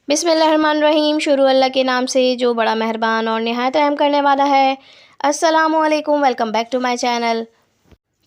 बिस्मिल्लाहिर्रहमानिर्रहीम। शुरू अल्लाह के नाम से जो बड़ा मेहरबान और निहायत रहम करने वाला है। अस्सलामु अलैकुम, welcome back to my channel.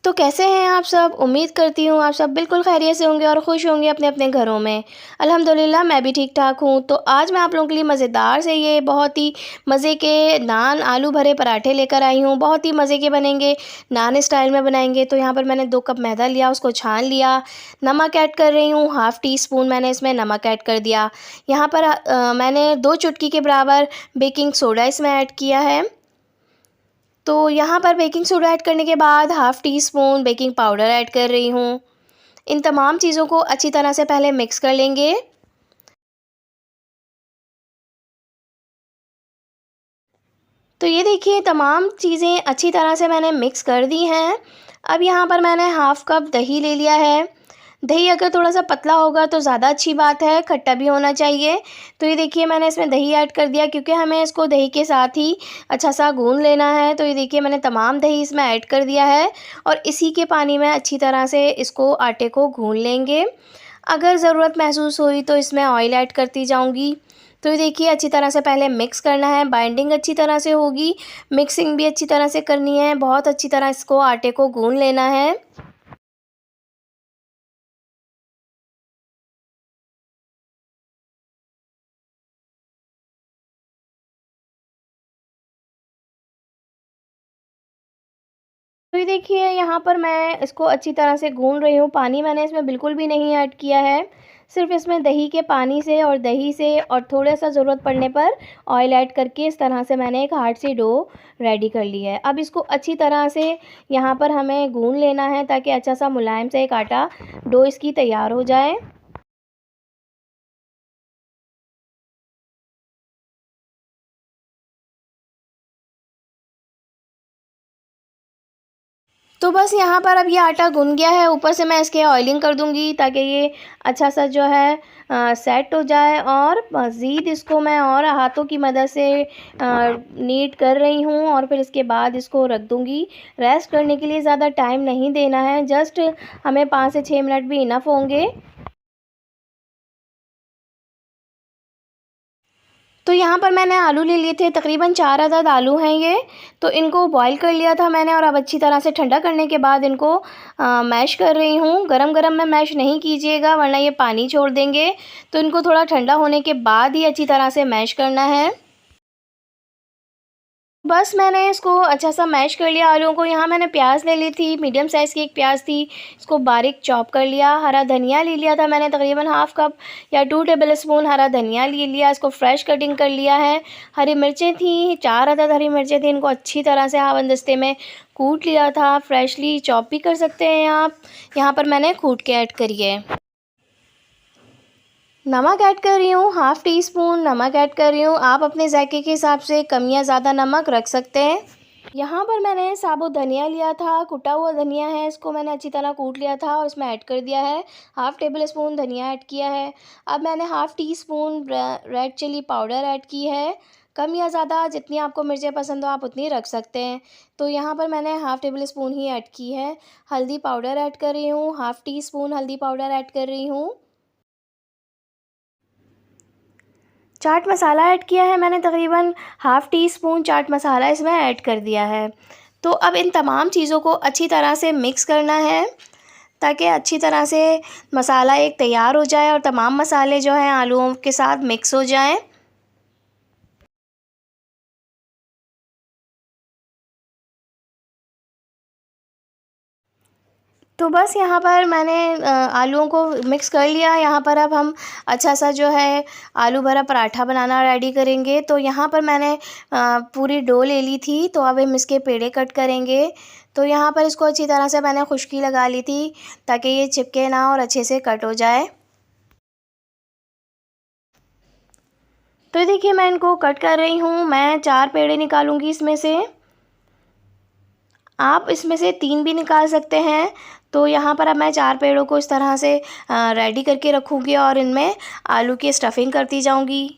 तो कैसे हैं आप सब? उम्मीद करती हूँ आप सब बिल्कुल खैरियत से होंगे और खुश होंगे अपने अपने घरों में। अल्हम्दुलिल्लाह मैं भी ठीक ठाक हूँ। तो आज मैं आप लोगों के लिए मज़ेदार से ये बहुत ही मज़े के नान आलू भरे पराठे लेकर आई हूँ। बहुत ही मज़े के बनेंगे, नान स्टाइल में बनाएंगे। तो यहाँ पर मैंने 2 कप मैदा लिया, उसको छान लिया। नमक ऐड कर रही हूँ, हाफ़ टी स्पून मैंने इसमें नमक ऐड कर दिया। यहाँ पर मैंने 2 चुटकी के बराबर बेकिंग सोडा इसमें ऐड किया है। तो यहाँ पर बेकिंग सोडा ऐड करने के बाद half tea spoon baking powder add कर रही हूँ। इन तमाम चीज़ों को अच्छी तरह से पहले मिक्स कर लेंगे। तो ये देखिए तमाम चीज़ें अच्छी तरह से मैंने मिक्स कर दी हैं। अब यहाँ पर मैंने हाफ़ कप दही ले लिया है। दही अगर थोड़ा-सा पतला होगा तो ज़्यादा अच्छी बात है, खट्टा भी होना चाहिए। तो ये देखिए मैंने इसमें दही ऐड कर दिया क्योंकि हमें इसको दही के साथ ही अच्छा-सा गूँध लेना है। तो ये देखिए मैंने तमाम दही इसमें ऐड कर दिया है और इसी के पानी में अच्छी तरह से इसको आटे को गूँध लेंगे। अगर ज़रूरत महसूस हुई तो इसमें ऑयल ऐड करती जाऊँगी। तो ये देखिए अच्छी तरह से पहले मिक्स करना है, बाइंडिंग अच्छी तरह से होगी, मिक्सिंग भी अच्छी तरह से करनी है, बहुत अच्छी तरह इसको आटे को गूँध लेना है। तो ये देखिए यहाँ पर मैं इसको अच्छी तरह से गूँध रही हूँ, पानी मैंने इसमें बिल्कुल भी नहीं ऐड किया है। सिर्फ़ इसमें दही के पानी से और दही से और थोड़ा-सा ज़रूरत पड़ने पर ऑयल ऐड करके इस तरह से मैंने एक हार्ड सी डो रेडी कर ली है। अब इसको अच्छी तरह से यहाँ पर हमें गूँध लेना है ताकि अच्छा-सा मुलायम सा एक आटा डो इसकी तैयार हो जाए। तो बस यहाँ पर अब ये आटा गूँध गया है, ऊपर से मैं इसके ऑयलिंग कर दूँगी ताकि ये अच्छा-सा जो है सेट हो जाए और मज़ीद इसको मैं और हाथों की मदद से नीड कर रही हूँ और फिर इसके बाद इसको रख दूँगी रेस्ट करने के लिए। ज़्यादा टाइम नहीं देना है, जस्ट हमें 5 से 6 मिनट भी इनफ होंगे। तो यहाँ पर मैंने आलू ले लिए थे, तकरीबन 4 अदद आलू हैं ये। तो इनको बॉयल कर लिया था मैंने और अब अच्छी तरह से ठंडा करने के बाद इनको मैश कर रही हूँ। गरम-गरम में मैश नहीं कीजिएगा वरना ये पानी छोड़ देंगे। तो इनको थोड़ा ठंडा होने के बाद ही अच्छी तरह से मैश करना है। बस मैंने इसको अच्छा-सा मैश कर लिया आलूओं को। यहाँ मैंने प्याज़ ले ली थी, मीडियम साइज़ की एक प्याज़ थी, इसको बारीक चॉप कर लिया। हरा धनिया ले लिया था मैंने तकरीबन हाफ़ कप या 2 टेबल स्पून हरा धनिया ले लिया, इसको फ्रेश कटिंग कर लिया है। हरी मिर्चें थी, 4 अदद हरी मिर्चें थी, इनको अच्छी तरह से हावन-दस्ते में कूट लिया था, फ्रेशली चॉप भी कर सकते हैं आप। यहाँ पर मैंने कूट के ऐड करी है। नमक ऐड कर रही हूँ, हाफ़ टी स्पून नमक ऐड कर रही हूँ। आप अपने ज़ायके के हिसाब से कम या ज़्यादा नमक रख सकते हैं। यहाँ पर मैंने साबुत धनिया लिया था, कुटा हुआ धनिया है, इसको मैंने अच्छी तरह कूट लिया था और इसमें ऐड कर दिया है। हाफ़ टेबल स्पून धनिया ऐड किया है। अब मैंने half teaspoon red chilli powder add की है। कम या ज़्यादा जितनी आपको मिर्चें पसंद हो आप उतनी रख सकते हैं। तो यहाँ पर मैंने हाफ़ टेबल स्पून ही ऐड की है। हल्दी पाउडर ऐड कर रही हूँ, हाफ़ टी स्पून हल्दी पाउडर ऐड कर रही हूँ। चाट मसाला ऐड किया है मैंने तकरीबन half tea spoon chaat masala इसमें ऐड कर दिया है। तो अब इन तमाम चीज़ों को अच्छी तरह से मिक्स करना है ताकि अच्छी तरह से मसाला एक तैयार हो जाए और तमाम मसाले जो हैं आलूओं के साथ मिक्स हो जाएँ। तो बस यहाँ पर मैंने आलूओं को मिक्स कर लिया। यहाँ पर अब हम अच्छा-सा जो है आलू भरा पराठा बनाना रेडी करेंगे। तो यहाँ पर मैंने पूरी डो ले ली थी, तो अब हम इसके पेड़े कट करेंगे। तो यहाँ पर इसको अच्छी तरह से मैंने खुश्की लगा ली थी ताकि ये चिपके ना और अच्छे से कट हो जाए। तो ये देखिए मैं इनको कट कर रही हूँ। मैं 4 पेड़े निकालूँगी इसमें से। आप इसमें से 3 भी निकाल सकते हैं। तो यहाँ पर अब मैं 4 पेड़ों को इस तरह से रेडी करके रखूँगी और इनमें आलू की स्टफ़िंग करती जाऊँगी।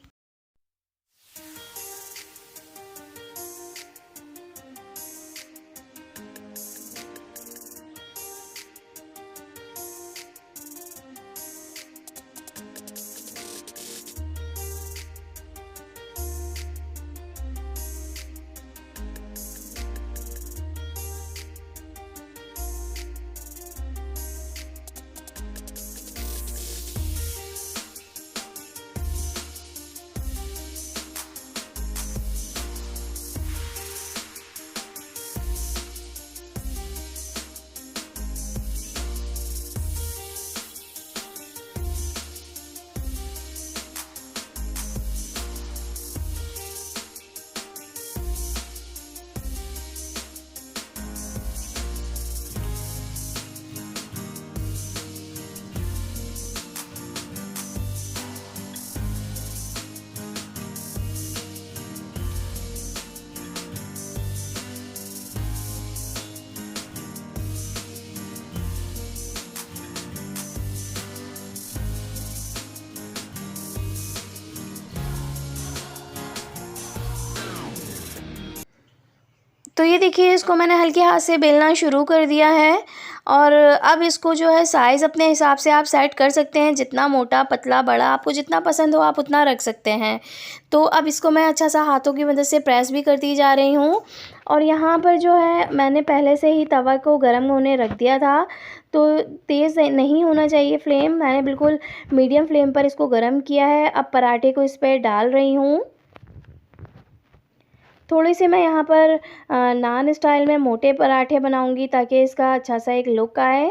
तो ये देखिए इसको मैंने हल्के हाथ से बेलना शुरू कर दिया है और अब इसको जो है साइज़ अपने हिसाब से आप सेट कर सकते हैं, जितना मोटा पतला बड़ा आपको जितना पसंद हो आप उतना रख सकते हैं। तो अब इसको मैं अच्छा सा हाथों की मदद से प्रेस भी करती जा रही हूँ और यहाँ पर जो है मैंने पहले से ही तवा को गर्म होने रख दिया था, तो तेज़ नहीं होना चाहिए फ्लेम, मैंने बिल्कुल मीडियम फ्लेम पर इसको गर्म किया है। अब पराठे को इस पर डाल रही हूँ। थोड़ी सी मैं यहाँ पर नान स्टाइल में मोटे पराठे बनाऊँगी ताकि इसका अच्छा सा एक लुक आए।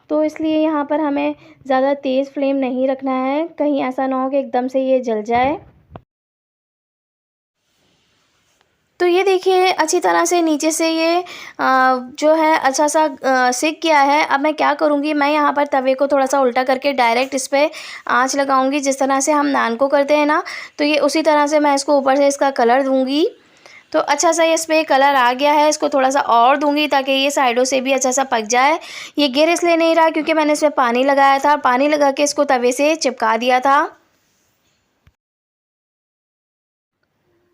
तो इसलिए यहाँ पर हमें ज़्यादा तेज़ फ्लेम नहीं रखना है, कहीं ऐसा ना हो कि एकदम से ये जल जाए। तो ये देखिए अच्छी तरह से नीचे से ये जो है अच्छा सा सिक गया है। अब मैं क्या करूँगी, मैं यहाँ पर तवे को थोड़ा सा उल्टा करके डायरेक्ट इस पे आँच लगाऊँगी, जिस तरह से हम नान को करते हैं ना, तो ये उसी तरह से मैं इसको ऊपर से इसका कलर दूँगी। तो अच्छा सा इस पे कलर आ गया है, इसको थोड़ा सा और दूंगी ताकि ये साइडों से भी अच्छा सा पक जाए। ये गिर इसलिए नहीं रहा क्योंकि मैंने इसमें पानी लगाया था, पानी लगा के इसको तवे से चिपका दिया था।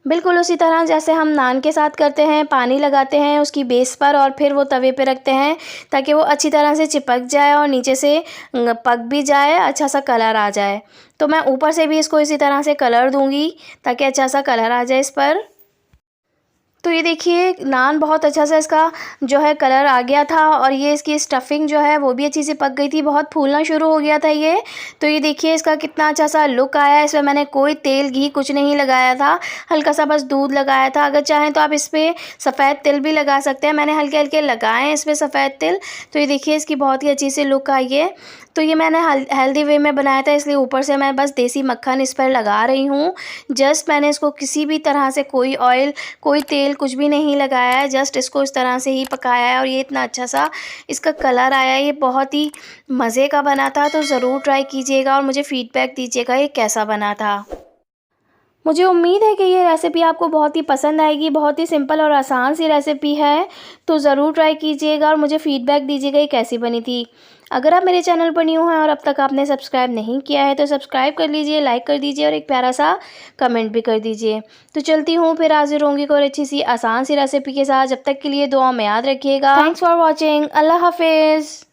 बिल्कुल उसी तरह जैसे हम नान के साथ करते हैं, पानी लगाते हैं उसकी बेस पर और फिर वो तवे पे रखते हैं ताकि वो अच्छी तरह से चिपक जाए और नीचे से पक भी जाए, अच्छा सा कलर आ जाए। तो मैं ऊपर से भी इसको इसी तरह से कलर दूंगी ताकि अच्छा सा कलर आ जाए इस पर। तो ये देखिए नान बहुत अच्छा सा इसका जो है कलर आ गया था और ये इसकी स्टफिंग जो है वो भी अच्छी से पक गई थी, बहुत फूलना शुरू हो गया था ये। तो ये देखिए इसका कितना अच्छा सा लुक आया है। इसमें मैंने कोई तेल घी कुछ नहीं लगाया था, हल्का सा बस दूध लगाया था। अगर चाहें तो आप इस पर सफ़ेद तिल भी लगा सकते हैं, मैंने हल्के हल्के लगाए हैं इस पर सफ़ेद तिल। तो ये देखिए इसकी बहुत ही अच्छी सी लुक आई है। तो ये मैंने हेल्दी वे में बनाया था, इसलिए ऊपर से मैं बस देसी मक्खन इस पर लगा रही हूँ। जस्ट मैंने इसको किसी भी तरह से कोई ऑयल कोई तेल कुछ भी नहीं लगाया है, जस्ट इसको इस तरह से ही पकाया है और ये इतना अच्छा सा इसका कलर आया है। ये बहुत ही मज़े का बना था, तो ज़रूर ट्राई कीजिएगा और मुझे फ़ीडबैक दीजिएगा ये कैसा बना था। मुझे उम्मीद है कि ये रेसिपी आपको बहुत ही पसंद आएगी, बहुत ही सिंपल और आसान सी रेसिपी है, तो ज़रूर ट्राई कीजिएगा और मुझे फ़ीडबैक दीजिएगा ये कैसी बनी थी। अगर आप मेरे चैनल पर न्यू हैं और अब तक आपने सब्सक्राइब नहीं किया है तो सब्सक्राइब कर लीजिए, लाइक कर दीजिए और एक प्यारा सा कमेंट भी कर दीजिए। तो चलती हूँ, फिर हाजिर होंगी कोई अच्छी सी आसान सी रेसिपी के साथ। जब तक के लिए दुआ में याद रखिएगा। Thanks for watching. अल्लाह हाफिज़।